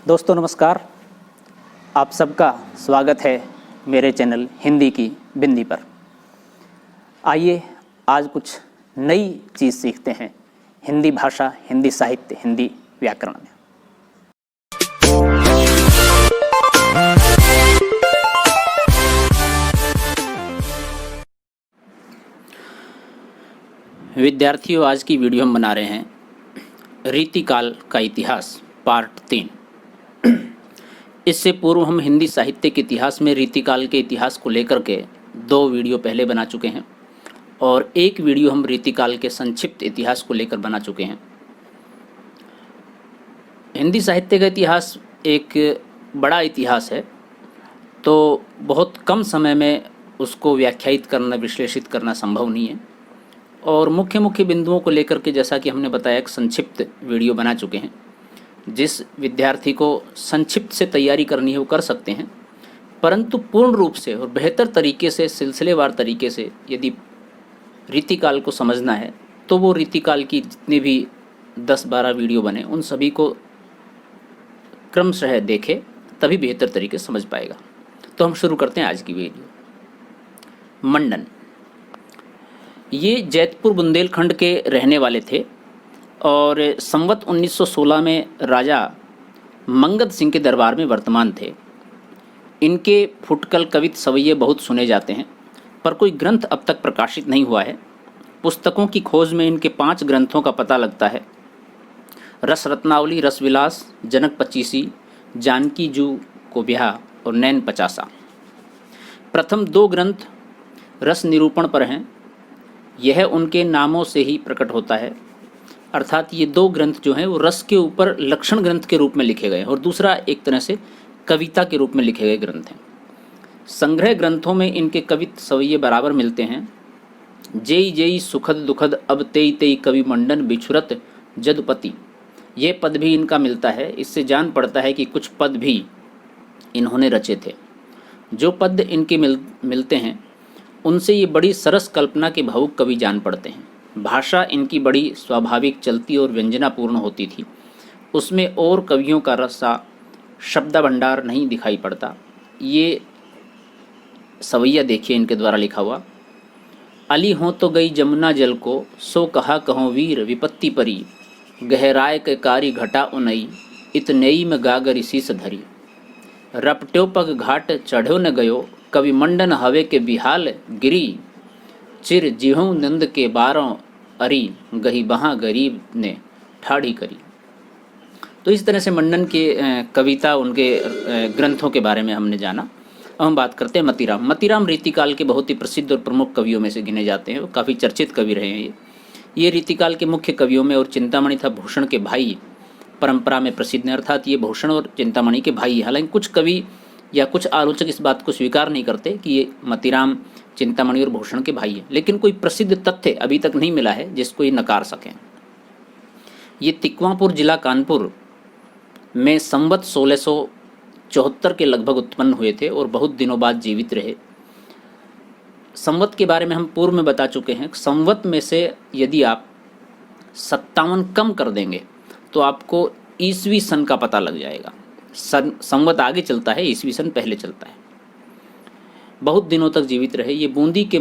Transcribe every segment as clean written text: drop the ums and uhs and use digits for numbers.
दोस्तों नमस्कार। आप सबका स्वागत है मेरे चैनल हिंदी की बिंदी पर। आइए आज कुछ नई चीज़ सीखते हैं हिंदी भाषा, हिंदी साहित्य, हिंदी व्याकरण में। विद्यार्थियों, आज की वीडियो हम बना रहे हैं रीतिकाल का इतिहास पार्ट 3। इससे पूर्व हम हिंदी साहित्य के इतिहास में रीतिकाल के इतिहास को लेकर के 2 वीडियो पहले बना चुके हैं और एक वीडियो हम रीतिकाल के संक्षिप्त इतिहास को लेकर बना चुके हैं। हिंदी साहित्य का इतिहास एक बड़ा इतिहास है, तो बहुत कम समय में उसको व्याख्यायित करना, विश्लेषित करना संभव नहीं है और मुख्य मुख्य बिंदुओं को लेकर के जैसा कि हमने बताया एक संक्षिप्त वीडियो बना चुके हैं। जिस विद्यार्थी को संक्षिप्त से तैयारी करनी है वो कर सकते हैं, परंतु पूर्ण रूप से और बेहतर तरीके से, सिलसिलेवार तरीके से यदि रीतिकाल को समझना है तो वो रीतिकाल की जितनी भी 10-12 वीडियो बने उन सभी को क्रमशः देखे, तभी बेहतर तरीके से समझ पाएगा। तो हम शुरू करते हैं आज की वीडियो। मंडन ये जैतपुर बुंदेलखंड के रहने वाले थे और संवत 1916 में राजा मंगत सिंह के दरबार में वर्तमान थे। इनके फुटकल, कवित, सवैये बहुत सुने जाते हैं, पर कोई ग्रंथ अब तक प्रकाशित नहीं हुआ है। पुस्तकों की खोज में इनके 5 ग्रंथों का पता लगता है: रस रत्नावली, रस विलास, जनक पचीसी, जानकी जू को ब्याह और नैन पचासा। प्रथम 2 ग्रंथ रस निरूपण पर हैं। यह उनके नामों से ही प्रकट होता है, अर्थात ये 2 ग्रंथ जो हैं वो रस के ऊपर लक्षण ग्रंथ के रूप में लिखे गए और दूसरा एक तरह से कविता के रूप में लिखे गए ग्रंथ हैं। संग्रह ग्रंथों में इनके कवित सवैये बराबर मिलते हैं। जेई जेई सुखद दुखद अब तेई तेई कवि मंडन बिछुरत जदुपति, ये पद भी इनका मिलता है। इससे जान पड़ता है कि कुछ पद भी इन्होंने रचे थे। जो पद इनके मिलते हैं उनसे ये बड़ी सरस कल्पना के भावुक कवि जान पड़ते हैं। भाषा इनकी बड़ी स्वाभाविक, चलती और व्यंजनापूर्ण होती थी। उसमें और कवियों का रसा शब्द भंडार नहीं दिखाई पड़ता। ये सवैया देखिए इनके द्वारा लिखा हुआ: अली हों तो गई जमुना जल को, सो कहा कहो वीर विपत्ति परी, गहराय के कारी घटा उनई, इतनेई में गागर इसी से धरी। रपट्यो पग घाट चढ़ो न गयो, कवि मंडन हवे के बिहाल गिरी, चिर जिहूं नंद के 12 अरी, गही बहाँ गरीब ने ठाड़ी करी। तो इस तरह से मंडन के कविता, उनके ग्रंथों के बारे में हमने जाना। अब हम बात करते हैं मतीराम। मतीराम रीतिकाल के बहुत ही प्रसिद्ध और प्रमुख कवियों में से गिने जाते हैं। वो काफ़ी चर्चित कवि रहे हैं। ये रीतिकाल के मुख्य कवियों में और चिंतामणि तथा भूषण के भाई परंपरा में प्रसिद्ध हैं, अर्थात ये भूषण और चिंतामणि के भाई। हालांकि कुछ कवि या कुछ आलोचक इस बात को स्वीकार नहीं करते कि ये मतीराम चिंतामणि और भूषण के भाई हैं, लेकिन कोई प्रसिद्ध तथ्य अभी तक नहीं मिला है जिसको ये नकार सकें। ये तिकवापुर जिला कानपुर में संवत 1674 के लगभग उत्पन्न हुए थे और बहुत दिनों बाद जीवित रहे। संवत के बारे में हम पूर्व में बता चुके हैं। संवत में से यदि आप 57 कम कर देंगे तो आपको ईसवी सन का पता लग जाएगा। संवत आगे चलता है, ईसवी सन पहले चलता है। बहुत दिनों तक जीवित रहे। ये बूंदी के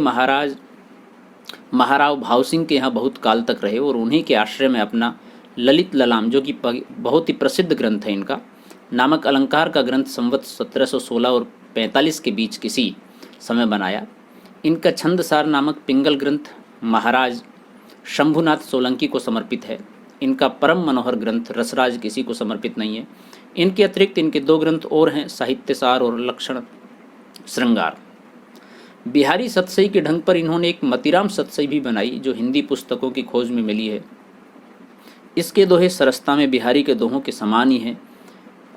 महाराव भाव सिंह के यहाँ बहुत काल तक रहे और उन्हीं के आश्रय में अपना ललित ललाम, जो कि बहुत ही प्रसिद्ध ग्रंथ है इनका, नामक अलंकार का ग्रंथ संवत 1716 और 45 के बीच किसी समय बनाया। इनका छंदसार नामक पिंगल ग्रंथ महाराज शंभुनाथ सोलंकी को समर्पित है। इनका परम मनोहर ग्रंथ रसराज किसी को समर्पित नहीं है। इनके अतिरिक्त इनके 2 ग्रंथ और हैं, साहित्यसार और लक्षण श्रृंगार। बिहारी सतसई के ढंग पर इन्होंने एक मतीराम सतसई भी बनाई, जो हिंदी पुस्तकों की खोज में मिली है। इसके दोहे सरसता में बिहारी के दोहों के समान ही हैं,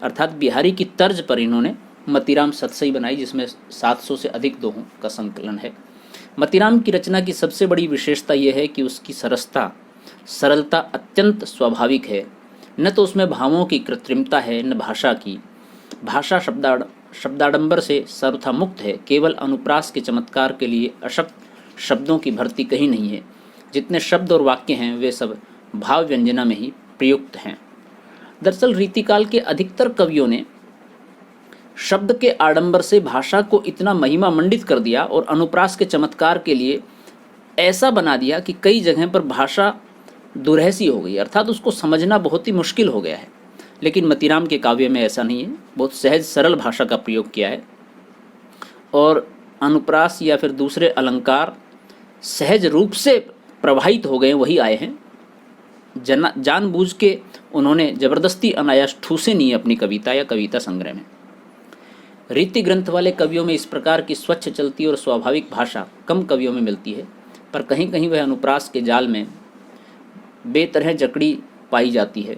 अर्थात बिहारी की तर्ज पर इन्होंने मतीराम सतसई बनाई, जिसमें 700 से अधिक दोहों का संकलन है। मतीराम की रचना की सबसे बड़ी विशेषता यह है कि उसकी सरलता अत्यंत स्वाभाविक है। न तो उसमें भावों की कृत्रिमता है, न भाषा की। भाषा शब्दाडंबर से सर्वथा मुक्त है। केवल अनुप्रास के चमत्कार के लिए अशक्त शब्दों की भर्ती कहीं नहीं है। जितने शब्द और वाक्य हैं वे सब भाव व्यंजना में ही प्रयुक्त हैं। दरअसल रीतिकाल के अधिकतर कवियों ने शब्द के आडंबर से भाषा को इतना महिमा मंडित कर दिया और अनुप्रास के चमत्कार के लिए ऐसा बना दिया कि कई जगह पर भाषा दुरहसी हो गई, अर्थात उसको समझना बहुत ही मुश्किल हो गया है। लेकिन मतीराम के काव्य में ऐसा नहीं है, बहुत सहज सरल भाषा का प्रयोग किया है और अनुप्रास या फिर दूसरे अलंकार सहज रूप से प्रवाहित हो गए, वही आए हैं। जानबूझ के उन्होंने जबरदस्ती अनायास ठूसे नहीं अपनी कविता या कविता संग्रह में। रीति ग्रंथ वाले कवियों में इस प्रकार की स्वच्छ चलती और स्वाभाविक भाषा कम कवियों में मिलती है, पर कहीं कहीं वह अनुप्रास के जाल में बेतरह जकड़ी पाई जाती है।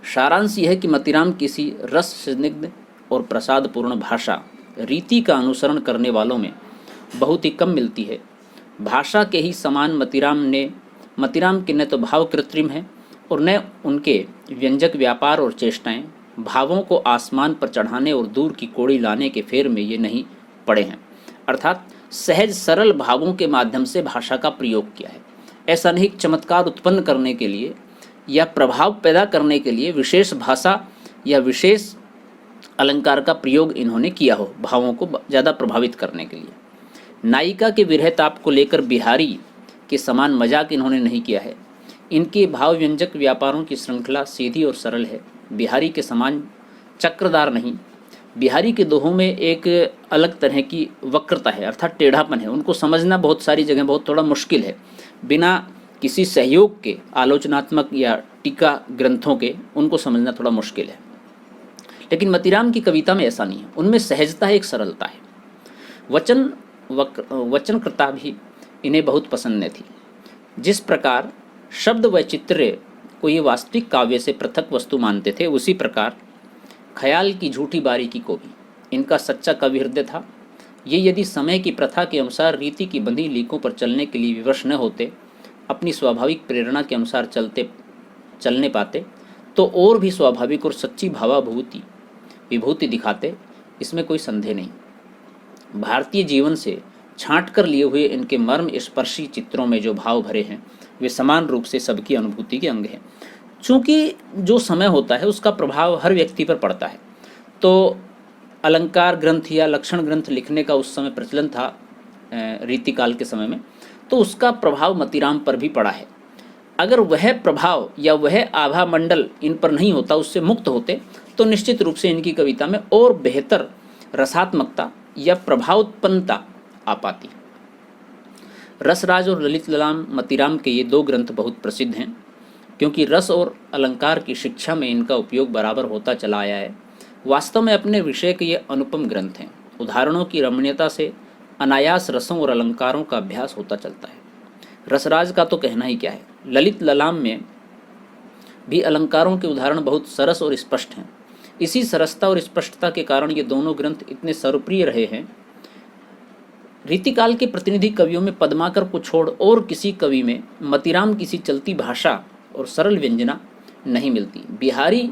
सारांश यह है कि मतीराम किसी रस स्निग्ध और प्रसादपूर्ण भाषा रीति का अनुसरण करने वालों में बहुत ही कम मिलती है। भाषा के ही समान मतीराम के न तो भाव कृत्रिम हैं और न उनके व्यंजक व्यापार और चेष्टाएं भावों को आसमान पर चढ़ाने और दूर की कोड़ी लाने के फेर में ये नहीं पड़े हैं, अर्थात सहज सरल भावों के माध्यम से भाषा का प्रयोग किया है। ऐसा नहीं चमत्कार उत्पन्न करने के लिए या प्रभाव पैदा करने के लिए विशेष भाषा या विशेष अलंकार का प्रयोग इन्होंने किया हो, भावों को ज़्यादा प्रभावित करने के लिए। नायिका के विरह ताप को लेकर बिहारी के समान मजाक इन्होंने नहीं किया है। इनके भाव व्यंजक व्यापारों की श्रृंखला सीधी और सरल है, बिहारी के समान चक्रदार नहीं। बिहारी के दोहों में एक अलग तरह की वक्रता है, अर्थात टेढ़ापन है, उनको समझना बहुत सारी जगह बहुत थोड़ा मुश्किल है। बिना किसी सहयोग के आलोचनात्मक या टीका ग्रंथों के उनको समझना थोड़ा मुश्किल है। लेकिन मतीराम की कविता में ऐसा नहीं है, उनमें सहजता है, एक सरलता है। वचनकृता भी इन्हें बहुत पसंद न थी। जिस प्रकार शब्द व चित्र को ये वास्तविक काव्य से पृथक वस्तु मानते थे, उसी प्रकार ख्याल की झूठी बारीकी को भी इनका सच्चा कवि हृदय था। ये यदि समय की प्रथा के अनुसार रीति की बंधी लीकों पर चलने के लिए विवश न होते, अपनी स्वाभाविक प्रेरणा के अनुसार चलने पाते, तो और भी स्वाभाविक और सच्ची विभूति दिखाते, इसमें कोई संदेह नहीं। भारतीय जीवन से छांट कर लिए हुए इनके मर्म स्पर्शी चित्रों में जो भाव भरे हैं, वे समान रूप से सबकी अनुभूति के अंग हैं। चूँकि जो समय होता है उसका प्रभाव हर व्यक्ति पर पड़ता है, तो अलंकार ग्रंथ या लक्षण ग्रंथ लिखने का उस समय प्रचलन था रीतिकाल के समय में, तो उसका प्रभाव मतीराम पर भी पड़ा है। अगर वह प्रभाव या वह आभा मंडल इन पर नहीं होता, उससे मुक्त होते, तो निश्चित रूप से इनकी कविता में और बेहतर रसात्मकता या प्रभावोत्पन्नता आ पाती। रसराज और ललित ललाम मतीराम के ये दो ग्रंथ बहुत प्रसिद्ध हैं, क्योंकि रस और अलंकार की शिक्षा में इनका उपयोग बराबर होता चला आया है। वास्तव में अपने विषय के ये अनुपम ग्रंथ हैं। उदाहरणों की रमणीयता से अनायास रसों और अलंकारों का अभ्यास होता चलता है। रसराज का तो कहना ही क्या है। ललित ललाम में भी अलंकारों के उदाहरण बहुत सरस और स्पष्ट हैं। इसी सरसता और स्पष्टता के कारण ये दोनों ग्रंथ इतने सर्वप्रिय रहे हैं। रीतिकाल के प्रतिनिधि कवियों में पद्माकर को छोड़ और किसी कवि में मतीराम किसी चलती भाषा और सरल व्यंजना नहीं मिलती। बिहारी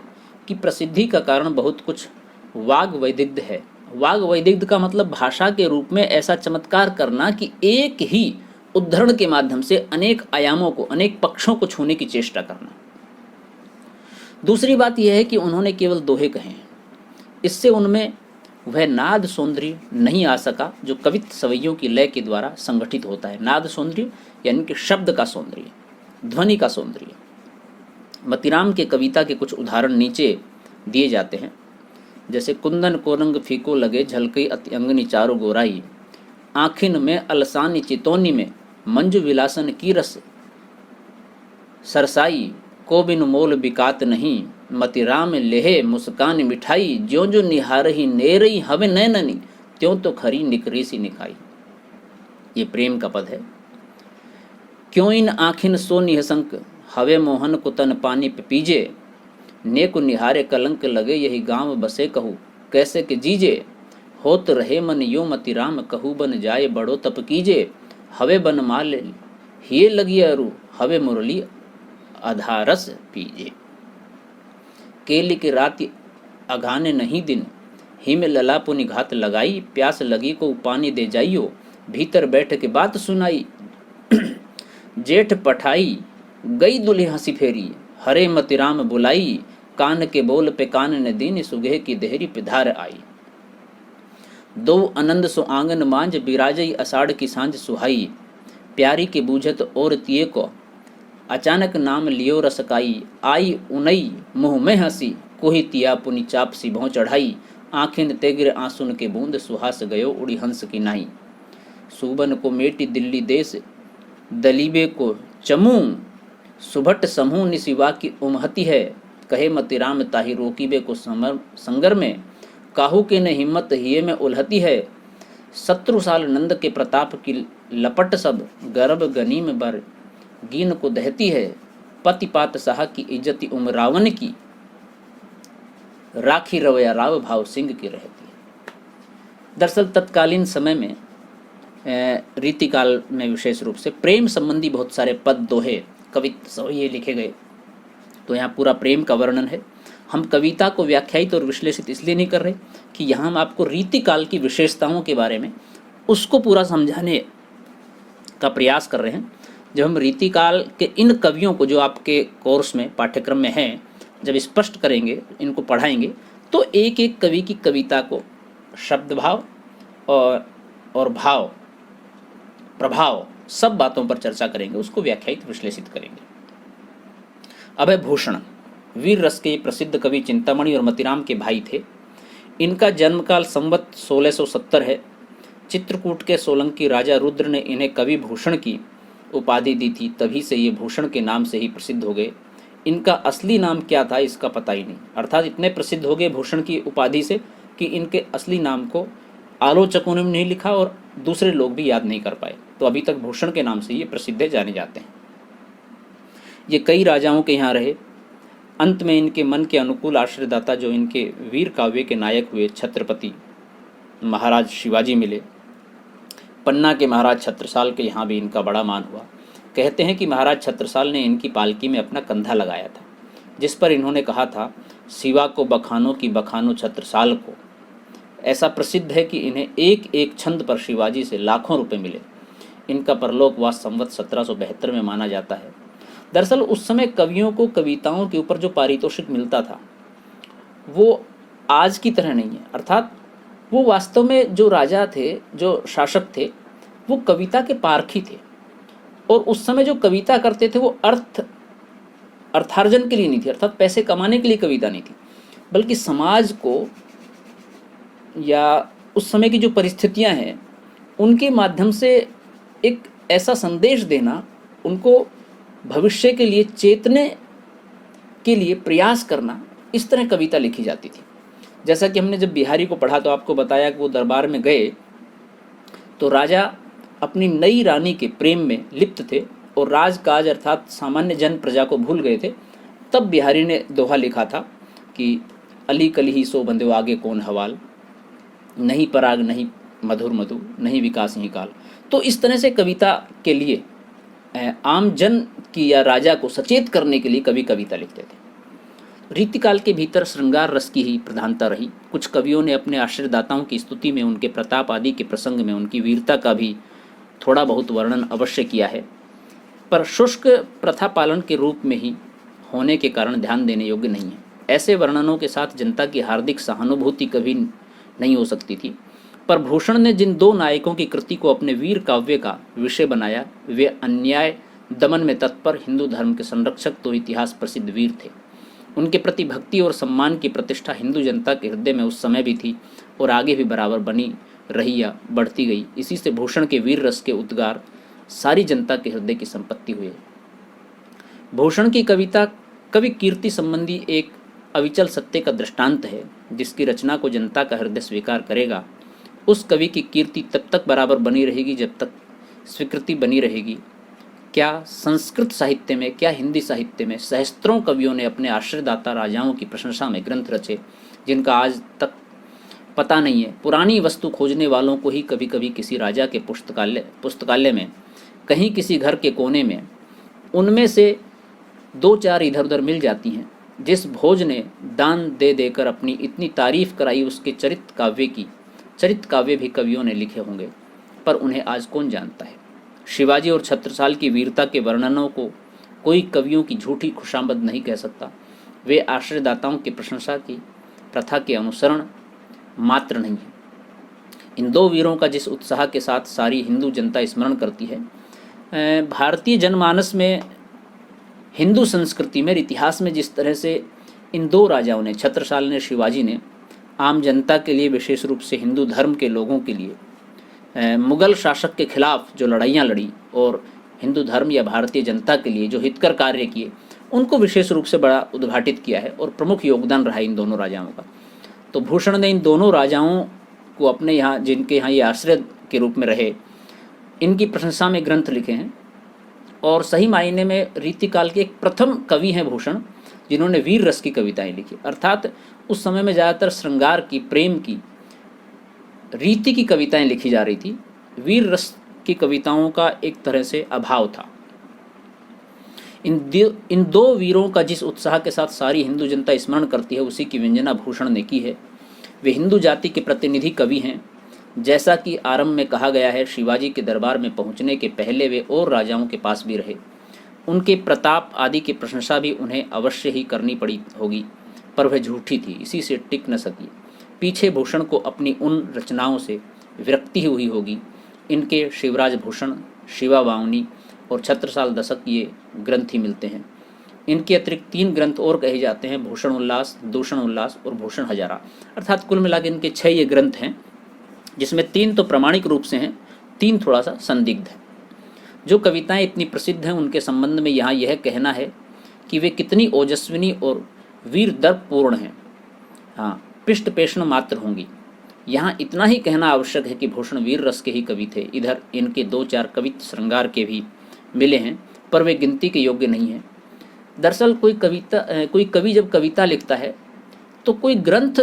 की प्रसिद्धि का कारण बहुत कुछ वाग वैदिग्ध है। वाग वैदिग्ध का मतलब भाषा के रूप में ऐसा चमत्कार करना कि एक ही उद्धरण के माध्यम से अनेक आयामों को, अनेक पक्षों को छूने की चेष्टा करना। दूसरी बात यह है कि उन्होंने केवल दोहे कहे हैं, इससे उनमें वह नाद सौंदर्य नहीं आ सका जो कवित सवैयों की लय के द्वारा संगठित होता है। नाद सौंदर्य यानी कि शब्द का सौंदर्य, ध्वनि का सौंदर्य। मतीराम के कविता के कुछ उदाहरण नीचे दिए जाते हैं, जैसे कुंदन को रंग फीको लगे, झलकई अति अंगनी चारो गोराई, आँखिन में अलसानी चितौनी में मंजू विलासन की रस सरसाई, को बिन मोल बिकात नहीं, मतीराम लेहे मुस्कान मिठाई, ज्यों जो निहारही नेरई हवे नैननी, त्यों तो खरी निकरी सी निखाई। ये प्रेम का पद है। क्यों इन आँखिन सो निहसंक, हवे मोहन को तन पानी पे पीजे, नेक निहारे कलंक लगे, यही गांव बसे कहू कैसे के जीजे, होत रहे मन यो मतीराम, कहू बन जाए बड़ो तप कीजे, हवे बन माल हिये लगी अरु, हवे मुरली अधारस पीजे। केली की राति अघाने नहीं दिन, हिम लला पुनि घात लगाई, प्यास लगी को पानी दे जाइयो, भीतर बैठ के बात सुनाई, जेठ पठाई गई दुल्हे हंसी फेरी, हरे मतीराम बुलाई, कान के बोल पे कान न दीन, सुगह की देहरी पिधार आई। दो आनंद सो आंगन मांझ, बिराजई अषाढ़ की सांझ सुहाई। प्यारी के बूझत और तिये को, अचानक नाम लियो रसकाई। आई उनई मुँह में हंसी, कोही तिया पुनि चाप सी भौं चढ़ाई। आँखिन तेगिर आंसुन के बूंद, सुहास गयो उड़ी हंस की नाई। सूबन को मेटी दिल्ली देश, दलीबे को चमू। सुभट समूह निसिवा की उमहती है, कहे मति राम ताहि रोकीबे को संगर में। काहू के न हिम्मत हिये में उलहती है, शत्रु साल नंद के प्रताप की लपट सब। गर्भ गनीम बर गीन को दहती है, पति पात साह की इज्जती रावण की। राखी रवैया राव भाव सिंह की रहती है। दरअसल तत्कालीन समय में रीतिकाल में विशेष रूप से प्रेम संबंधी बहुत सारे पद, दोहे, कविता सब ये लिखे गए। तो यहाँ पूरा प्रेम का वर्णन है। हम कविता को व्याख्यायित और विश्लेषित इसलिए नहीं कर रहे कि यहाँ हम आपको रीतिकाल की विशेषताओं के बारे में उसको पूरा समझाने का प्रयास कर रहे हैं। जब हम रीतिकाल के इन कवियों को जो आपके कोर्स में पाठ्यक्रम में हैं, जब स्पष्ट करेंगे, इनको पढ़ाएंगे, तो एक एक कवि की कविता को शब्द भाव और भाव, प्रभाव, सब बातों पर चर्चा करेंगे, उसको व्याख्यायित विश्लेषित करेंगे। अभय भूषण वीर रस के प्रसिद्ध कवि चिंतामणि और मतिराम के भाई थे। इनका जन्मकाल संवत 1670 है। चित्रकूट के सोलंकी राजा रुद्र ने इन्हें कवि भूषण की उपाधि दी थी, तभी से ये भूषण के नाम से ही प्रसिद्ध हो गए। इनका असली नाम क्या था इसका पता ही नहीं, अर्थात इतने प्रसिद्ध हो गए भूषण की उपाधि से कि इनके असली नाम को आलोचकों ने नहीं लिखा और दूसरे लोग भी याद नहीं कर पाए। तो अभी तक भूषण के नाम से ये प्रसिद्ध जाने जाते हैं। ये कई राजाओं के यहाँ रहे। अंत में इनके मन के अनुकूल आश्रयदाता जो इनके वीर काव्य के नायक हुए, छत्रपति महाराज शिवाजी मिले। पन्ना के महाराज छत्रसाल के यहाँ भी इनका बड़ा मान हुआ। कहते हैं कि महाराज छत्रसाल ने इनकी पालकी में अपना कंधा लगाया था, जिस पर इन्होंने कहा था, शिवा को बखानो की बखानो छत्रसाल को। ऐसा प्रसिद्ध है कि इन्हें एक एक छंद पर शिवाजी से लाखों रुपए मिले। इनका परलोकवास संवत 1772 में माना जाता है। दरअसल उस समय कवियों को कविताओं के ऊपर जो पारितोषिक मिलता था वो आज की तरह नहीं है, अर्थात वो वास्तव में जो राजा थे, जो शासक थे, वो कविता के पारखी थे। और उस समय जो कविता करते थे वो अर्थार्जन के लिए नहीं थी, अर्थात पैसे कमाने के लिए कविता नहीं थी, बल्कि समाज को या उस समय की जो परिस्थितियां हैं उनके माध्यम से एक ऐसा संदेश देना, उनको भविष्य के लिए चेतने के लिए प्रयास करना, इस तरह कविता लिखी जाती थी। जैसा कि हमने जब बिहारी को पढ़ा तो आपको बताया कि वो दरबार में गए तो राजा अपनी नई रानी के प्रेम में लिप्त थे और राजकाज अर्थात सामान्य जन प्रजा को भूल गए थे। तब बिहारी ने दोहा लिखा था कि अली कली सो बंदे आगे कौन हवाल, नहीं पराग नहीं मधुर मधु, नहीं विकास नहीं काल। तो इस तरह से कविता के लिए आम जन की या राजा को सचेत करने के लिए कवि कविता लिखते थे। रीतिकाल के भीतर श्रृंगार रस की ही प्रधानता रही। कुछ कवियों ने अपने आश्रयदाताओं की स्तुति में, उनके प्रताप आदि के प्रसंग में उनकी वीरता का भी थोड़ा बहुत वर्णन अवश्य किया है, पर शुष्क प्रथा पालन के रूप में ही होने के कारण ध्यान देने योग्य नहीं है। ऐसे वर्णनों के साथ जनता की हार्दिक सहानुभूति कभी नहीं हो सकती थी। पर भूषण ने जिन दो नायकों की कृति को अपने वीर काव्य का विषय बनाया, वे अन्याय दमन में तत्पर हिंदू धर्म के संरक्षक तो इतिहास प्रसिद्ध वीर थे। उनके प्रति भक्ति और सम्मान की प्रतिष्ठा हिंदू जनता के हृदय में उस समय भी थी और आगे भी बराबर बनी रही या बढ़ती गई। इसी से भूषण के वीर रस के उद्गार सारी जनता के हृदय की संपत्ति हुए। भूषण की कविता कवि कीर्ति संबंधी एक अविचल सत्य का दृष्टांत है। जिसकी रचना को जनता का हृदय स्वीकार करेगा, उस कवि की कीर्ति तब तक बराबर बनी रहेगी जब तक स्वीकृति बनी रहेगी। क्या संस्कृत साहित्य में, क्या हिंदी साहित्य में सहस्त्रों कवियों ने अपने आश्रयदाता राजाओं की प्रशंसा में ग्रंथ रचे जिनका आज तक पता नहीं है। पुरानी वस्तु खोजने वालों को ही कभी कभी किसी राजा के पुस्तकालय में, कहीं किसी घर के कोने में उनमें से दो चार इधर उधर मिल जाती हैं। जिस भोज ने दान दे देकर अपनी इतनी तारीफ कराई, उसके चरित काव्य भी कवियों ने लिखे होंगे, पर उन्हें आज कौन जानता है। शिवाजी और छत्रसाल की वीरता के वर्णनों को कोई कवियों की झूठी खुशामद नहीं कह सकता। वे आश्रयदाताओं की प्रशंसा की प्रथा के अनुसरण मात्र नहीं है। इन दो वीरों का जिस उत्साह के साथ सारी हिंदू जनता स्मरण करती है, भारतीय जनमानस में, हिंदू संस्कृति में, इतिहास में जिस तरह से इन दो राजाओं ने, छत्रसाल ने, शिवाजी ने, आम जनता के लिए, विशेष रूप से हिंदू धर्म के लोगों के लिए मुगल शासक के खिलाफ जो लड़ाइयाँ लड़ी और हिंदू धर्म या भारतीय जनता के लिए जो हितकर कार्य किए, उनको विशेष रूप से बड़ा उद्घाटित किया है और प्रमुख योगदान रहा इन दोनों राजाओं का। तो भूषण ने इन दोनों राजाओं को अपने यहाँ, जिनके यहाँ ये आश्रय के रूप में रहे, इनकी प्रशंसा में ग्रंथ लिखे हैं। और सही मायने में रीतिकाल के एक प्रथम कवि हैं भूषण, जिन्होंने वीर रस की कविताएं लिखी। अर्थात उस समय में ज़्यादातर श्रृंगार की, प्रेम की, रीति की कविताएं लिखी जा रही थी। वीर रस की कविताओं का एक तरह से अभाव था। इन दो वीरों का जिस उत्साह के साथ सारी हिंदू जनता स्मरण करती है, उसी की व्यंजना भूषण ने की है। वे हिंदू जाति के प्रतिनिधि कवि हैं। जैसा कि आरंभ में कहा गया है, शिवाजी के दरबार में पहुंचने के पहले वे और राजाओं के पास भी रहे। उनके प्रताप आदि की प्रशंसा भी उन्हें अवश्य ही करनी पड़ी होगी, पर वह झूठी थी, इसी से टिक न सकी। पीछे भूषण को अपनी उन रचनाओं से विरक्ति हुई होगी। इनके शिवराज भूषण, शिवा वावनी और छत्रसाल दशक ये ग्रंथ ही मिलते हैं। इनके अतिरिक्त 3 ग्रंथ और कहे जाते हैं, भूषण उल्लास, दूषण उल्लास और भूषण हजारा। अर्थात कुल मिलाकर इनके 6 ये ग्रंथ हैं, जिसमें 3 तो प्रामाणिक रूप से हैं, 3 थोड़ा सा संदिग्ध है। जो कविताएं इतनी प्रसिद्ध हैं, उनके संबंध में यहाँ यह कहना है कि वे कितनी ओजस्विनी और वीर दर्पपूर्ण हैं, हाँ, पृष्ठ पेषण मात्र होंगी। यहाँ इतना ही कहना आवश्यक है कि भूषण वीर रस के ही कवि थे। इधर इनके 2-4 कवित्व श्रृंगार के भी मिले हैं, पर वे गिनती के योग्य नहीं हैं। दरअसल कोई कवि जब कविता लिखता है, तो कोई ग्रंथ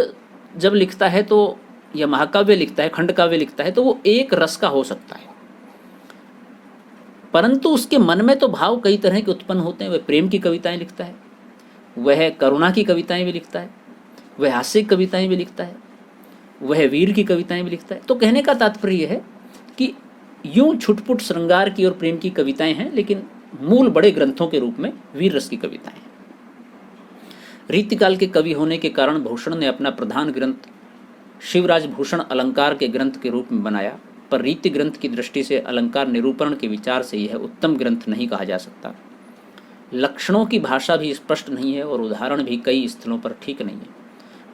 जब लिखता है, तो या महाकाव्य लिखता है, खंड काव्य लिखता है, तो वो एक रस का हो सकता है, परंतु उसके मन में तो भाव कई तरह के उत्पन्न होते हैं। वह प्रेम की कविताएं लिखता है, वह करुणा की कविताएं भी लिखता है, वह हास्य कविताएं भी लिखता है, वह वीर की कविताएं भी लिखता है। तो कहने का तात्पर्य है कि यूं छुटपुट श्रृंगार की और प्रेम की कविताएं हैं, लेकिन मूल बड़े ग्रंथों के रूप में वीर रस की कविताएं हैं। रीतिकाल के कवि होने के कारण भूषण ने अपना प्रधान ग्रंथ शिवराज भूषण अलंकार के ग्रंथ के रूप में बनाया, पर रीति ग्रंथ की दृष्टि से अलंकार निरूपण के विचार से यह उत्तम ग्रंथ नहीं कहा जा सकता। लक्षणों की भाषा भी स्पष्ट नहीं है और उदाहरण भी कई स्थलों पर ठीक नहीं है।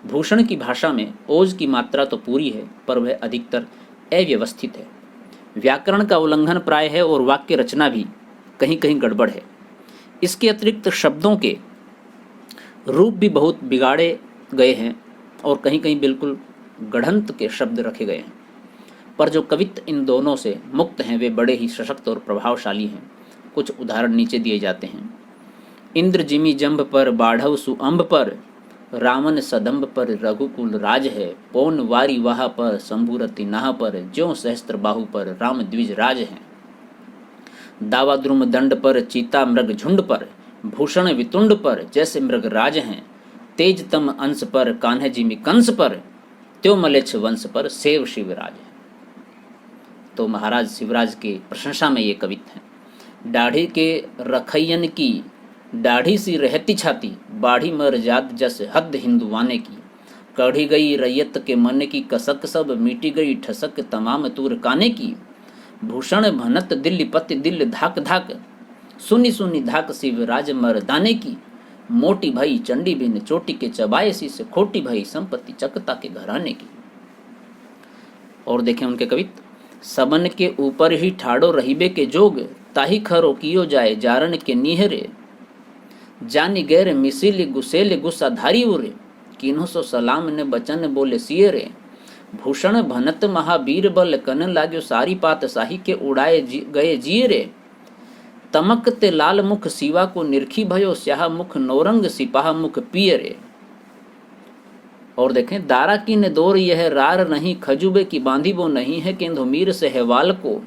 भूषण की भाषा में ओज की मात्रा तो पूरी है, पर वह अधिकतर अव्यवस्थित है। व्याकरण का उल्लंघन प्राय है और वाक्य रचना भी कहीं कहीं गड़बड़ है। इसके अतिरिक्त शब्दों के रूप भी बहुत बिगाड़े गए हैं और कहीं कहीं बिल्कुल गढ़ंत के शब्द रखे गए हैं। पर जो कवित्व इन दोनों से मुक्त हैं, वे बड़े ही सशक्त और प्रभावशाली हैं। कुछ उदाहरण नीचे दिए जाते हैं। इंद्र जिमी जंभ पर, बाढ़व सुअंब पर, रावण सदम्ब पर, रघुकुल राज है, पौन वारी वाह पर, शंभुरति नाह पर, ज्यों सहस्त्र बाहु पर, राम द्विज राज है। दावा द्रुम दंड पर, चीता मृग झुंड पर, भूषण वितुंड पर, जैसे मृग राज हैं। तेज तम अंश पर, कान्ह जिमी कंस पर, त्यो मलेच्छ वंश पर, सेव शिवराज है। तो महाराज शिवराज के प्रशंसा में ये कवित्व हैं। दाढ़ी के रखैयन की दाढ़ी सी रहती छाती, बाढ़ी मर जात जस हद हिंदुवाने की। कढ़ी गई रैयत के मन की कसक, सब मिटी गई ठसक तमाम तूर काने की। भूषण भनत दिल्ली पति दिल धाक धाक, सुनी सुनी धाक शिवराज मर्दाने की। मोटी भई चंडी बिन चोटी के चबाए सी से, खोटी भई संपत्ति चकता के घराने की। और देखें उनके कवित्व। सबन के ऊपर ही ठाड़ो रहीबे के जोग, ताही खरो कियो जाए जारन के निहरे। जानी गैर मिसिल गुसेल गुस्सा धारी उरे, किन्हो सो सलाम ने बचन बोले सिए रे। भूषण भनत महावीर बल, कन लाग्यो सारी पात शाही के उड़ाए गए जिए रे। तमक ते लाल मुख शिवा को निरखी भयो, स्याह मुख नौरंग सिपाह मुख पिए रे। और देखें, दारा की ने दौर यह रार नहीं, खजुबे की बांधी वो नहीं है, केंदो मीर से हैवाल को।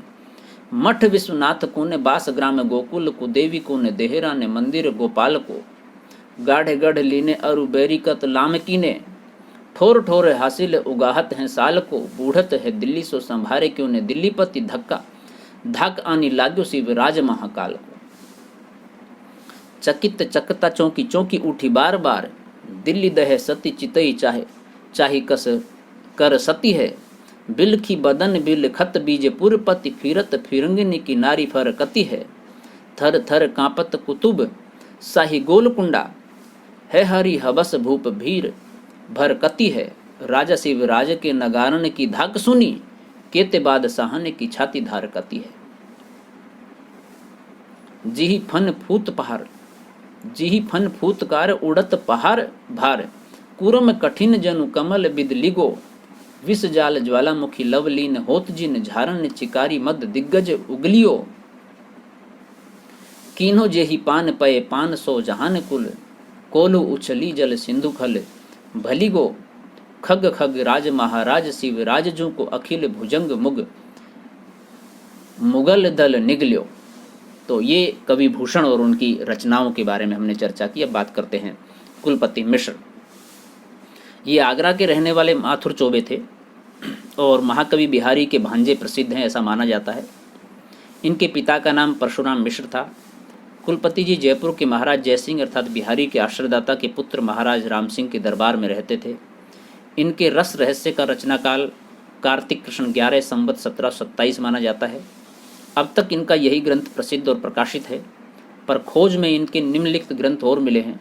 मठ विश्वनाथ को ने बास ग्राम गोकुल को, देवी को ने देहरा ने मंदिर गोपाल को। गाढ़े गढ़ लीने अरु बेरिकत लाम कीने, ठोर ठोर हासिल उगाहत हैं साल को। बूढ़त है दिल्ली सो संभारे क्यों ने दिल्ली पति, धक्का धाक आनी लाग्यो शिवराज महाकाल को। चकित चकता चौकी चौकी उठी बार बार, दिल्ली दहे सती चितई चाहे, चाहे कस कर सती है, बिलखी बदन बिल खत बीजे पुरपति, फिरत फिरंगिनी की नारी फर कती है, थर थर कांपत कुतुब शाही गोलकुंडा, है हरि हबस भूप भीर भर कती है, राजा शिव राज के नगारन की धाक सुनी, केते बाद साहन की छाती धार कती है। जिही फन फूत पहाड़, जिही फन फूतकार उड़त पहाड़ भार, कुरम कठिन जनु कमल बिद लिगो, विष जाल ज्वालामुखी लवलीन होत जिन, झारन चिकारी मद दिग्गज उगलियो, कीन्हो जेहि पान पये 500 जहान कुल, कोलु उछली जल सिंधु खल भलिगो, खग खग राज महाराज शिव राजजू को, अखिल भुजंग मुग मुगल दल निगल्यो। तो ये कवि भूषण और उनकी रचनाओं के बारे में हमने चर्चा की। अब बात करते हैं कुलपति मिश्र। ये आगरा के रहने वाले माथुर चौबे थे और महाकवि बिहारी के भांजे प्रसिद्ध हैं, ऐसा माना जाता है। इनके पिता का नाम परशुराम मिश्र था। कुलपति जी जयपुर के महाराज जयसिंह अर्थात बिहारी के आश्रयदाता के पुत्र महाराज राम सिंह के दरबार में रहते थे। इनके रस रहस्य का रचनाकाल कार्तिक कृष्ण 11 संवत 1727 माना जाता है। अब तक इनका यही ग्रंथ प्रसिद्ध और प्रकाशित है, पर खोज में इनके निम्नलिखित ग्रंथ और मिले हैं।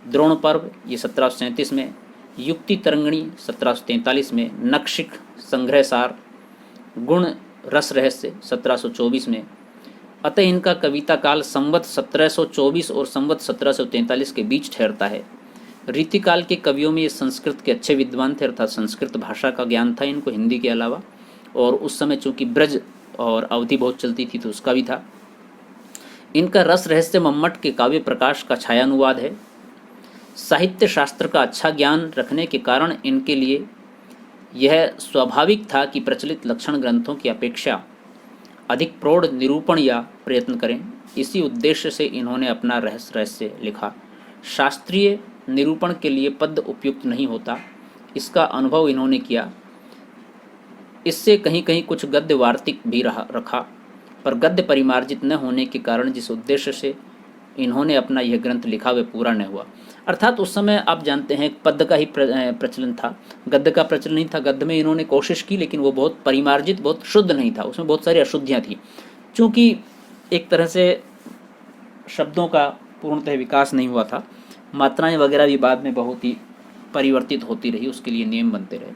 द्रोण पर्व ये 1737 में, युक्ति तरंगिणी 1743 में, नक्षिक संग्रहसार, गुण रस रहस्य 1724 में। अतः इनका कविता काल संवत 1724 और संवत 1743 के बीच ठहरता है। रीतिकाल के कवियों में ये संस्कृत के अच्छे विद्वान थे, अर्थात संस्कृत भाषा का ज्ञान था इनको हिंदी के अलावा, और उस समय चूंकि ब्रज और अवधि बहुत चलती थी तो उसका भी था। इनका रस रहस्य मम्मट के काव्य प्रकाश का छायानुवाद है। साहित्य शास्त्र का अच्छा ज्ञान रखने के कारण इनके लिए यह स्वाभाविक था कि प्रचलित लक्षण ग्रंथों की अपेक्षा अधिक प्रौढ़ निरूपण या प्रयत्न करें। इसी उद्देश्य से इन्होंने अपना रहस्य लिखा। शास्त्रीय निरूपण के लिए पद उपयुक्त नहीं होता, इसका अनुभव इन्होंने किया। इससे कहीं कहीं कुछ गद्य वार्तिक भी रखा, पर गद्य परिमार्जित न होने के कारण जिस उद्देश्य से इन्होंने अपना यह ग्रंथ लिखा वह पूरा न हुआ। अर्थात उस समय आप जानते हैं पद का ही प्रचलन था, गद्य का प्रचलन नहीं था। गद्य में इन्होंने कोशिश की लेकिन वो बहुत परिमार्जित, बहुत शुद्ध नहीं था, उसमें बहुत सारी अशुद्धियाँ थी। चूँकि एक तरह से शब्दों का पूर्णतः विकास नहीं हुआ था, मात्राएं वगैरह भी बाद में बहुत ही परिवर्तित होती रही, उसके लिए नियम बनते रहे।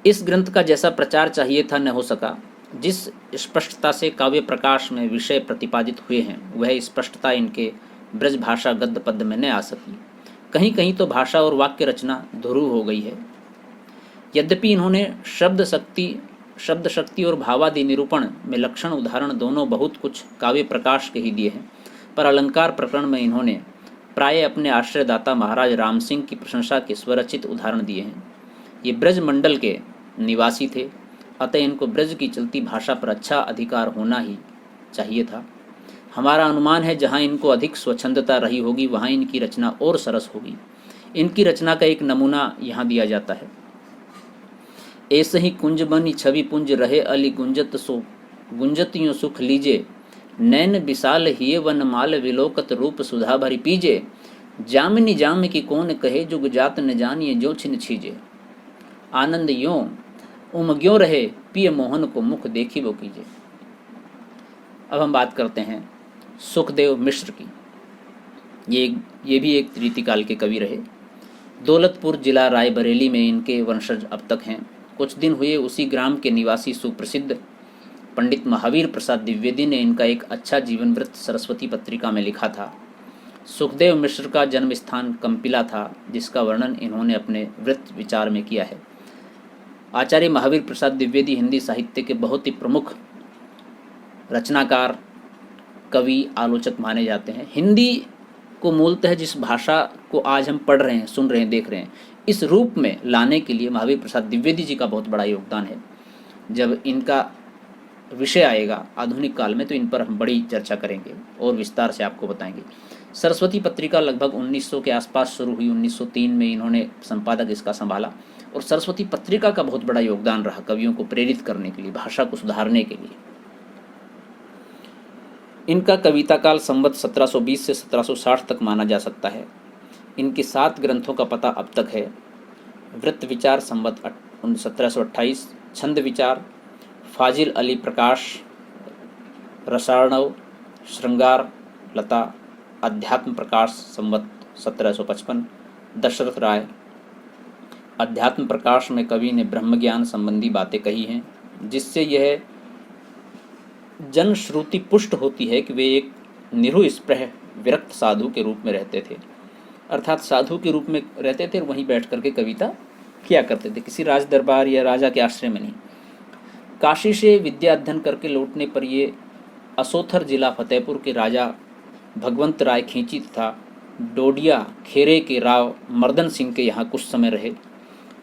इस ग्रंथ का जैसा प्रचार चाहिए था न हो सका। जिस स्पष्टता से काव्य प्रकाश में विषय प्रतिपादित हुए हैं वह स्पष्टता इनके ब्रज भाषा गद्य पद्य में न आ सकी। कहीं कहीं तो भाषा और वाक्य रचना ध्रुव हो गई है। यद्यपि इन्होंने शब्द शक्ति और भावादि निरूपण में लक्षण उदाहरण दोनों बहुत कुछ काव्य प्रकाश के ही दिए हैं, पर अलंकार प्रकरण में इन्होंने प्राय अपने आश्रयदाता महाराज राम सिंह की प्रशंसा के स्वरचित उदाहरण दिए हैं। ये ब्रज मंडल के निवासी थे, अतः इनको ब्रज की चलती भाषा पर अच्छा अधिकार होना ही चाहिए था। हमारा अनुमान है जहाँ इनको अधिक स्वच्छंदता रही होगी वहाँ इनकी रचना और सरस होगी। इनकी रचना का एक नमूना यहाँ दिया जाता है। ऐसे ही कुंज बनी छवि पुंज रहे अली गुंजत सो, गुंजत यूँ सुख लीजे, नैन विशाल हिये वन माल विलोकत रूप सुधा भरी पीजे, जामिनी जाम की कौन कहे जुग जात न जानिए जो छिन छीजे, आनंद यों उमग्यों रहे पिय मोहन को मुख देखी वो कीजे। अब हम बात करते हैं सुखदेव मिश्र की। ये भी एक रीतिकाल के कवि रहे। दौलतपुर जिला रायबरेली में इनके वंशज अब तक हैं। कुछ दिन हुए उसी ग्राम के निवासी सुप्रसिद्ध पंडित महावीर प्रसाद द्विवेदी ने इनका एक अच्छा जीवन वृत्त सरस्वती पत्रिका में लिखा था। सुखदेव मिश्र का जन्म स्थान कंपिला था, जिसका वर्णन इन्होंने अपने वृत्त विचार में किया है। आचार्य महावीर प्रसाद द्विवेदी हिंदी साहित्य के बहुत ही प्रमुख रचनाकार, कवि, आलोचक माने जाते हैं। हिंदी को मूलतः जिस भाषा को आज हम पढ़ रहे हैं, सुन रहे हैं, देख रहे हैं, इस रूप में लाने के लिए महावीर प्रसाद द्विवेदी जी का बहुत बड़ा योगदान है। जब इनका विषय आएगा आधुनिक काल में तो इन पर हम बड़ी चर्चा करेंगे और विस्तार से आपको बताएंगे। सरस्वती पत्रिका लगभग 1900 के आसपास शुरू हुई। 1903 में इन्होंने संपादक इसका संभाला और सरस्वती पत्रिका का बहुत बड़ा योगदान रहा कवियों को प्रेरित करने के लिए, भाषा को सुधारने के लिए। इनका कविता काल संवत 1720 से 1760 तक माना जा सकता है। इनके 7 ग्रंथों का पता अब तक है। वृत्त विचार संवत 1728, छंद विचार, फाजिल अली प्रकाश, रसार्णव, श्रृंगार लता, अध्यात्म प्रकाश संवत 1755, दशरथ राय। अध्यात्म प्रकाश में कवि ने ब्रह्मज्ञान संबंधी बातें कही हैं, जिससे यह जनश्रुति पुष्ट होती है कि वे एक निरुस्पृह विरक्त साधु के रूप में रहते थे, अर्थात साधु के रूप में रहते थे और वहीं बैठ करके कविता किया करते थे, किसी राज दरबार या राजा के आश्रय में नहीं। काशी से विद्या अध्ययन करके लौटने पर ये असोथर जिला फतेहपुर के राजा भगवंत राय खींची तथा डोडिया खेरे के राव मर्दन सिंह के यहाँ कुछ समय रहे।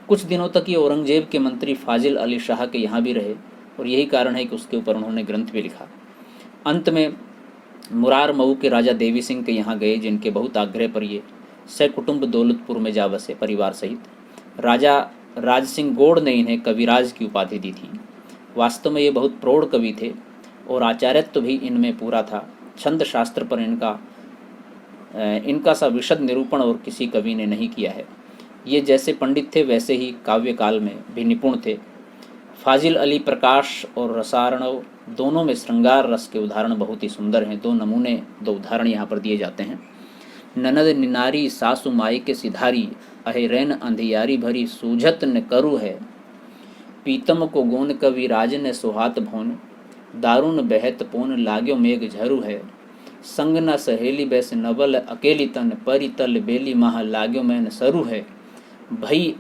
कुछ दिनों तक ये औरंगजेब के मंत्री फाजिल अली शाह के यहाँ भी रहे और यही कारण है कि उसके ऊपर उन्होंने ग्रंथ भी लिखा। अंत में मुरार मऊ के राजा देवी सिंह के यहाँ गए, जिनके बहुत आग्रह पर ये सकुटुंब दौलतपुर में जा बसे परिवार सहित। राजा राज सिंह गौड़ ने इन्हें कविराज की उपाधि दी थी। वास्तव में ये बहुत प्रौढ़ कवि थे और आचार्यत्व भी इनमें पूरा था। छंद शास्त्र पर इनका सा विशद निरूपण और किसी कवि ने नहीं किया है। ये जैसे पंडित थे वैसे ही काव्य काल में भी निपुण थे। फाजिल अली प्रकाश और रसार्णव दोनों में श्रृंगार रस के उदाहरण बहुत ही सुंदर हैं। 2 उदाहरण यहाँ पर दिए जाते हैं। ननद निनारी सासु माई के सिधारी, अहे रैन अंधियारी भरी सूझत न करु है। पीतम को गोन कवि राज ने सुहात भोन, दारुण बहत पोन लाग्यो मेघ झरु है। संग न सहेली बैस नवल अकेली तन, परी तल बेली माह लाग्यो मैन सरु है। भई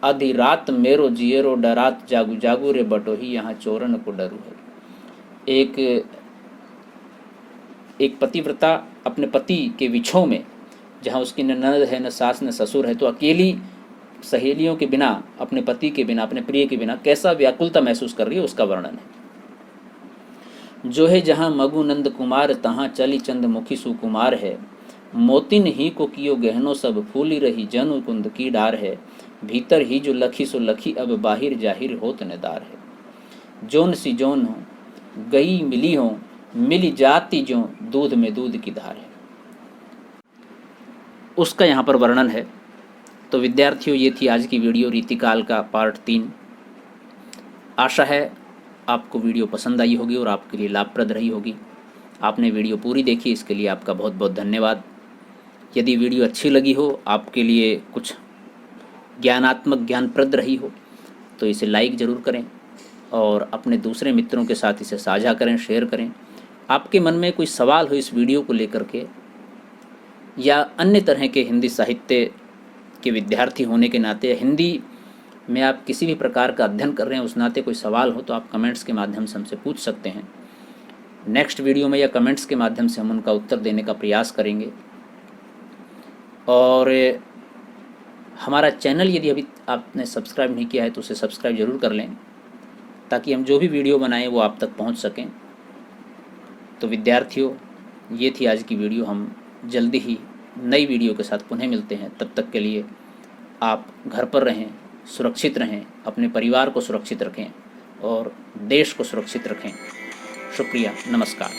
आधी रात मेरो जियरो डरात, जागू जागू रे बटोही यहाँ चोरन को डरू है। एक पतिव्रता अपने पति के विछोह में, जहाँ उसकी न ननद है न सास न ससुर है, तो अकेली सहेलियों के बिना, अपने पति के बिना, अपने प्रिय के बिना कैसा व्याकुलता महसूस कर रही है, उसका वर्णन है। जो है जहाँ मगु नंद कुमार, तहाँ चली चंद मुखी सुकुमार है। मोतिन ही को कियो गहनो सब, फूली रही जनु कुंद की डार है। भीतर ही जो लखी सो लखी, अब बाहिर जाहिर होत नदार है। जोन सी जोन हो गई मिली हो, मिली जाती जो दूध में दूध की धार है, उसका यहाँ पर वर्णन है। तो विद्यार्थियों, ये थी आज की वीडियो रीतिकाल का पार्ट 3। आशा है आपको वीडियो पसंद आई होगी और आपके लिए लाभप्रद रही होगी। आपने वीडियो पूरी देखी, इसके लिए आपका बहुत बहुत धन्यवाद। यदि वीडियो अच्छी लगी हो, आपके लिए कुछ ज्ञानात्मक ज्ञानप्रद रही हो, तो इसे लाइक ज़रूर करें और अपने दूसरे मित्रों के साथ इसे साझा करें, शेयर करें। आपके मन में कोई सवाल हो इस वीडियो को लेकर के, या अन्य तरह के हिंदी साहित्य के विद्यार्थी होने के नाते, हिंदी में आप किसी भी प्रकार का अध्ययन कर रहे हैं उस नाते कोई सवाल हो, तो आप कमेंट्स के माध्यम से हमसे पूछ सकते हैं। नेक्स्ट वीडियो में या कमेंट्स के माध्यम से हम उनका उत्तर देने का प्रयास करेंगे। और हमारा चैनल यदि अभी आपने सब्सक्राइब नहीं किया है तो उसे सब्सक्राइब ज़रूर कर लें, ताकि हम जो भी वीडियो बनाएं वो आप तक पहुंच सकें। तो विद्यार्थियों, ये थी आज की वीडियो। हम जल्दी ही नई वीडियो के साथ पुनः मिलते हैं। तब तक के लिए आप घर पर रहें, सुरक्षित रहें, अपने परिवार को सुरक्षित रखें और देश को सुरक्षित रखें। शुक्रिया, नमस्कार।